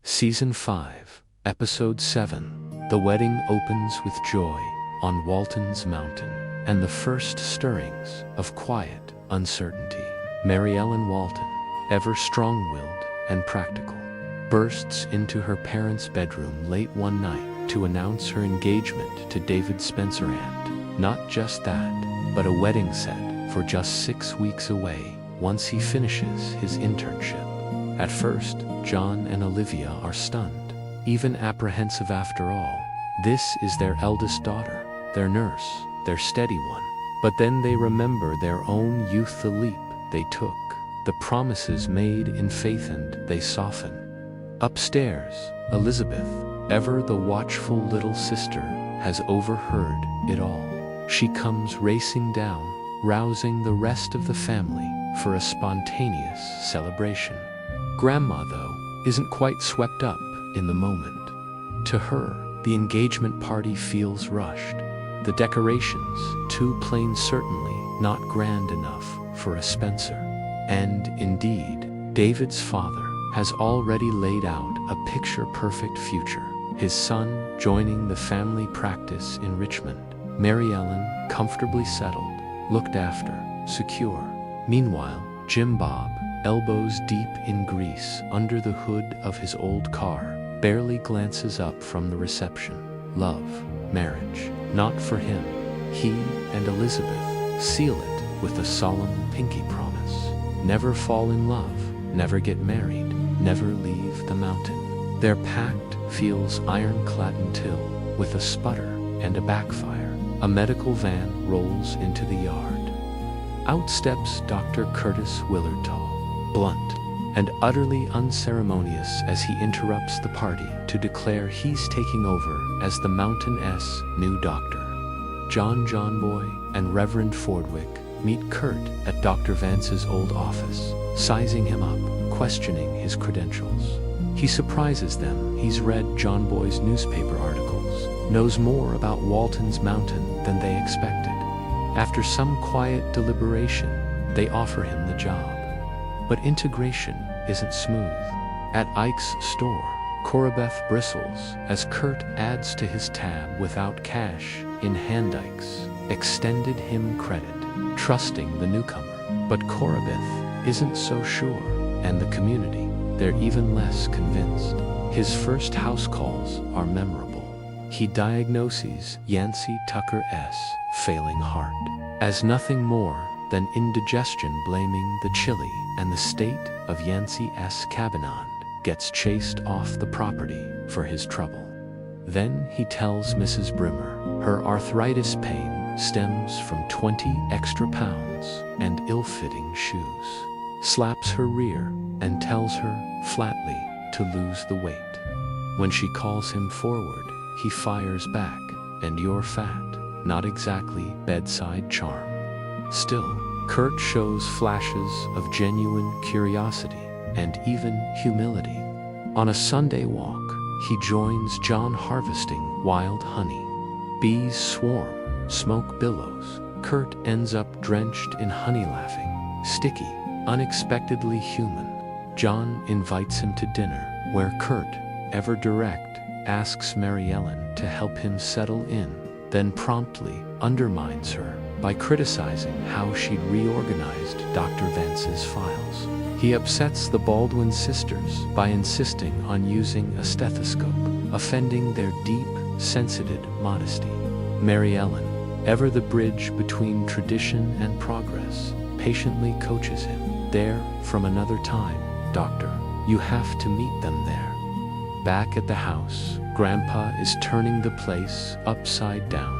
Season 5, Episode 7. The wedding opens with joy on Walton's Mountain, and the first stirrings of quiet uncertainty. Mary Ellen Walton, ever strong-willed and practical, bursts into her parents' bedroom late one night to announce her engagement to David Spencer, and not just that, but a wedding set for just 6 weeks away once he finishes his internship. At first, John and Olivia are stunned, even apprehensive. After all, this is their eldest daughter, their nurse, their steady one. But then they remember their own youth, the leap they took, the promises made in faith, and they soften. Upstairs, Elizabeth, ever the watchful little sister, has overheard it all. She comes racing down, rousing the rest of the family for a spontaneous celebration. Grandma, though, isn't quite swept up in the moment. To her, the engagement party feels rushed. The decorations, too plain, certainly not grand enough for a Spencer. And, indeed, David's father has already laid out a picture-perfect future. His son joining the family practice in Richmond. Mary Ellen, comfortably settled, looked after, secure. Meanwhile, Jim Bob, elbows deep in grease under the hood of his old car, barely glances up from the reception. Love, marriage, not for him. He and Elizabeth seal it with a solemn pinky promise. Never fall in love, never get married, never leave the mountain. Their pact feels ironclad until, with a sputter and a backfire, a medical van rolls into the yard. Out steps Dr. Curtis Willard, tall, blunt, and utterly unceremonious, as he interrupts the party to declare he's taking over as the Mountain's new doctor. John Boy and Reverend Fordwick meet Kurt at Dr. Vance's old office, sizing him up, questioning his credentials. He surprises them. He's read John Boy's newspaper articles, knows more about Walton's Mountain than they expected. After some quiet deliberation, they offer him the job. But integration isn't smooth. At Ike's store, Corabeth bristles as Kurt adds to his tab without cash in hand. Ike's extended him credit, trusting the newcomer. But Corabeth isn't so sure, and the community, they're even less convinced. His first house calls are memorable. He diagnoses Yancey Tucker's failing heart as nothing more than indigestion, blaming the chili, and the state of Yancey's cabinet, gets chased off the property for his trouble. Then he tells Mrs. Brimmer her arthritis pain stems from 20 extra pounds and ill-fitting shoes, slaps her rear, and tells her flatly to lose the weight. When she calls him forward, he fires back, and you're fat. Not exactly bedside charm. Still, Kurt shows flashes of genuine curiosity and even humility. On a Sunday walk, he joins John harvesting wild honey. Bees swarm, smoke billows. Kurt ends up drenched in honey, laughing, sticky, unexpectedly human. John invites him to dinner, where Kurt, ever direct, asks Mary Ellen to help him settle in, then promptly undermines her by criticizing how she'd reorganized Dr. Vance's files. He upsets the Baldwin sisters by insisting on using a stethoscope, offending their deep, sensitive modesty. Mary Ellen, ever the bridge between tradition and progress, patiently coaches him. There, from another time, doctor, you have to meet them there. Back at the house, Grandpa is turning the place upside down,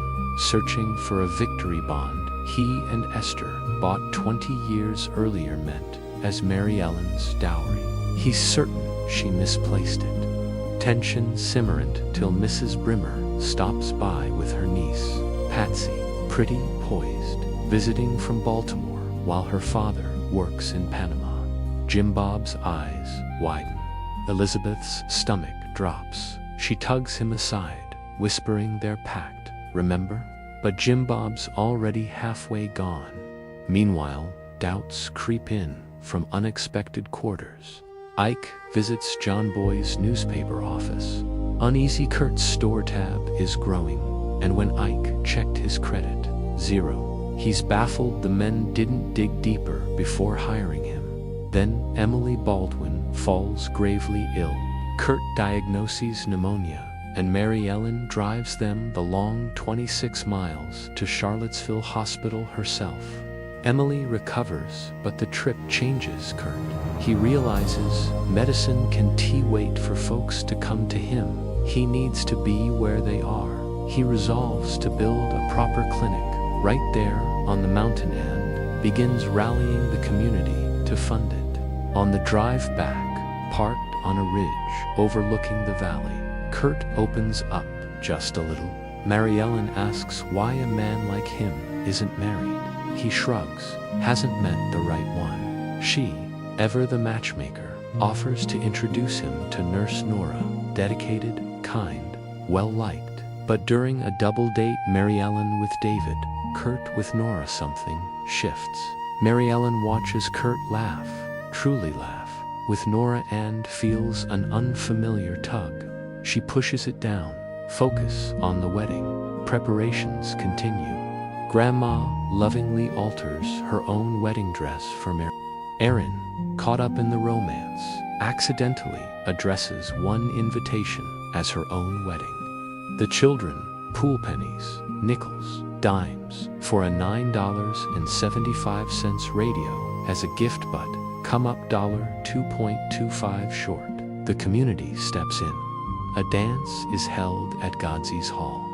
searching for a victory bond he and Esther bought 20 years earlier, meant as Mary Ellen's dowry. He's certain she misplaced it. Tension simmerant till Mrs. Brimmer stops by with her niece, Patsy, pretty, poised, visiting from Baltimore while her father works in Panama. Jim Bob's eyes widen. Elizabeth's stomach drops. She tugs him aside, whispering their pact, remember? But Jim Bob's already halfway gone. Meanwhile, doubts creep in from unexpected quarters. Ike visits John Boy's newspaper office. Uneasy Kurt's store tab is growing, and when Ike checked his credit, 0. He's baffled the men didn't dig deeper before hiring him. Then Emily Baldwin falls gravely ill. Kurt diagnoses pneumonia, and Mary Ellen drives them the long 26 miles to Charlottesville Hospital herself. Emily recovers, but the trip changes Kurt. He realizes medicine can wait for folks to come to him. He needs to be where they are. He resolves to build a proper clinic right there on the mountain and begins rallying the community to fund it. On the drive back, parked on a ridge overlooking the valley, Kurt opens up just a little. Mary Ellen asks why a man like him isn't married. He shrugs, hasn't met the right one. She, ever the matchmaker, offers to introduce him to Nurse Nora, dedicated, kind, well-liked. But during a double date, Mary Ellen with David, Kurt with Nora, something shifts. Mary Ellen watches Kurt laugh, truly laugh, with Nora and feels an unfamiliar tug. She pushes it down. Focus on the wedding. Preparations continue. Grandma lovingly alters her own wedding dress for Mary. Erin, caught up in the romance, accidentally addresses one invitation as her own wedding. The children pool pennies, nickels, dimes for a $9.75 radio as a gift, but come up $2.25 short. The community steps in. A dance is held at Godsey's Hall.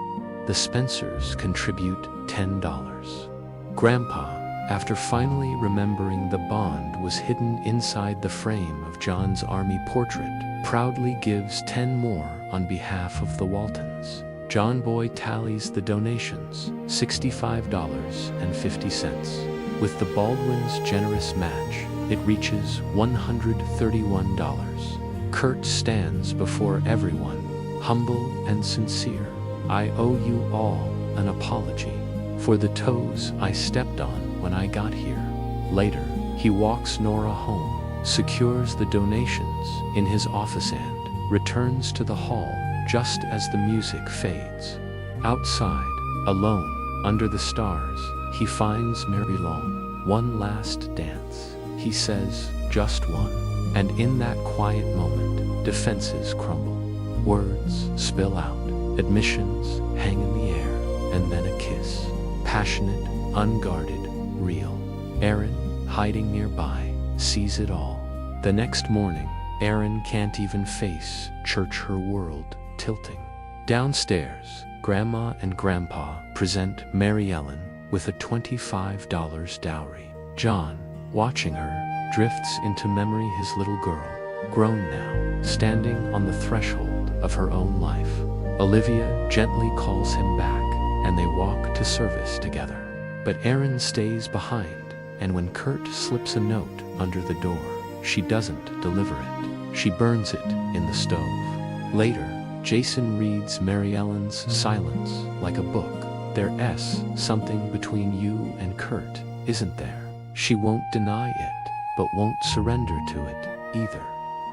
The Spencers contribute $10. Grandpa, after finally remembering the bond was hidden inside the frame of John's army portrait, proudly gives 10 more on behalf of the Waltons. John Boy tallies the donations, $65.50. With the Baldwins' generous match, it reaches $131. Kurt stands before everyone, humble and sincere. I owe you all an apology for the toes I stepped on when I got here. Later, he walks Nora home, secures the donations in his office and returns to the hall just as the music fades. Outside, alone, under the stars, he finds Mary Long. One last dance, he says, just one. And in that quiet moment, defenses crumble. Words spill out, admissions hang in the air, and then a kiss. Passionate, unguarded, real. Erin, hiding nearby, sees it all. The next morning, Erin can't even face church, her world tilting. Downstairs, Grandma and Grandpa present Mary Ellen with a $25 dowry. John, watching her, drifts into memory, his little girl, grown now, standing on the threshold of her own life. Olivia gently calls him back, and they walk to service together. But Erin stays behind, and when Kurt slips a note under the door, she doesn't deliver it. She burns it in the stove. Later, Jason reads Mary Ellen's silence like a book. There's something between you and Kurt, isn't there? She won't deny it, but won't surrender to it either.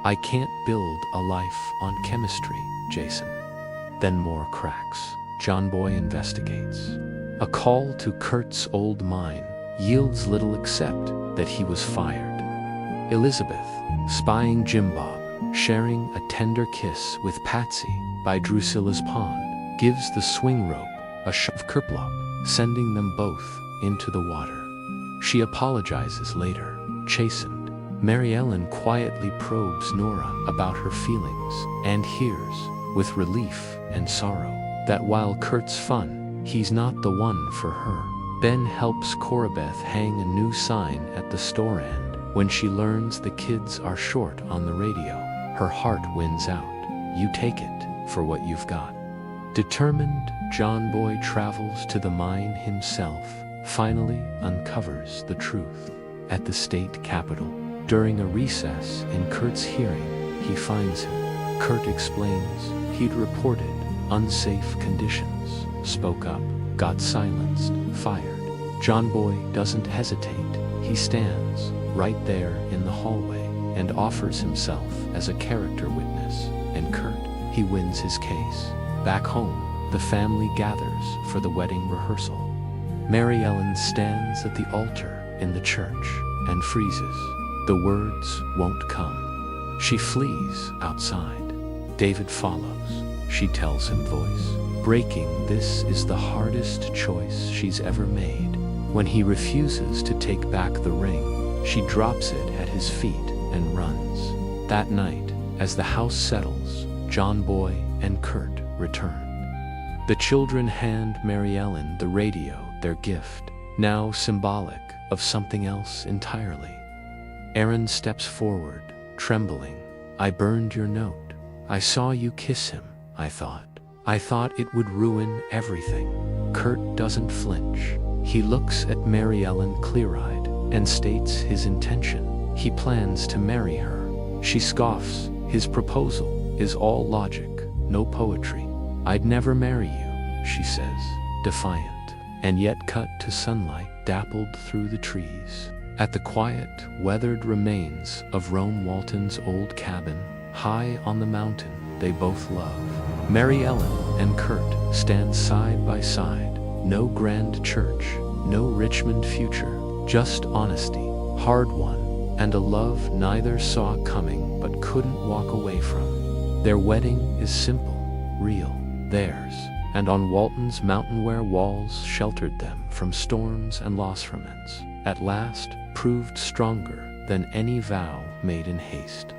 I can't build a life on chemistry, Jason. Then more cracks. John Boy investigates. A call to Kurt's old mine yields little except that he was fired. Elizabeth, spying Jim Bob, sharing a tender kiss with Patsy by Drusilla's pond, gives the swing rope a shove kerplop, sending them both into the water. She apologizes later, chastened. Mary Ellen quietly probes Nora about her feelings and hears, with relief and sorrow, that while Kurt's fun, he's not the one for her. Ben helps Corabeth hang a new sign at the store end. When she learns the kids are short on the radio, her heart wins out. You take it for what you've got. Determined, John Boy travels to the mine himself, finally uncovers the truth. At the state capitol, during a recess in Kurt's hearing, he finds him. Kurt explains he'd reported unsafe conditions, spoke up, got silenced, fired. John Boy doesn't hesitate. He stands right there in the hallway, and offers himself as a character witness, and Kurt, he wins his case. Back home, the family gathers for the wedding rehearsal. Mary Ellen stands at the altar in the church and freezes. The words won't come. She flees outside. David follows. She tells him voice breaking this is the hardest choice she's ever made. When he refuses to take back the ring, she drops it at his feet and runs. That night, as the house settles, John Boy and Kurt return. The children hand Mary Ellen the radio, their gift, now symbolic of something else entirely. Aaron steps forward, trembling. I burned your note. I saw you kiss him, I thought. I thought it would ruin everything. Kurt doesn't flinch. He looks at Mary Ellen clear-eyed and states his intention. He plans to marry her. She scoffs. His proposal is all logic, no poetry. I'd never marry you, she says, defiant, and yet cut to sunlight dappled through the trees. At the quiet, weathered remains of Rome Walton's old cabin, high on the mountain they both love, Mary Ellen and Kurt stand side by side. No grand church, no Richmond future, just honesty, hard won, and a love neither saw coming but couldn't walk away from. Their wedding is simple, real, theirs, and on Walton's mountain where walls sheltered them from storms and loss remnants, at last proved stronger than any vow made in haste.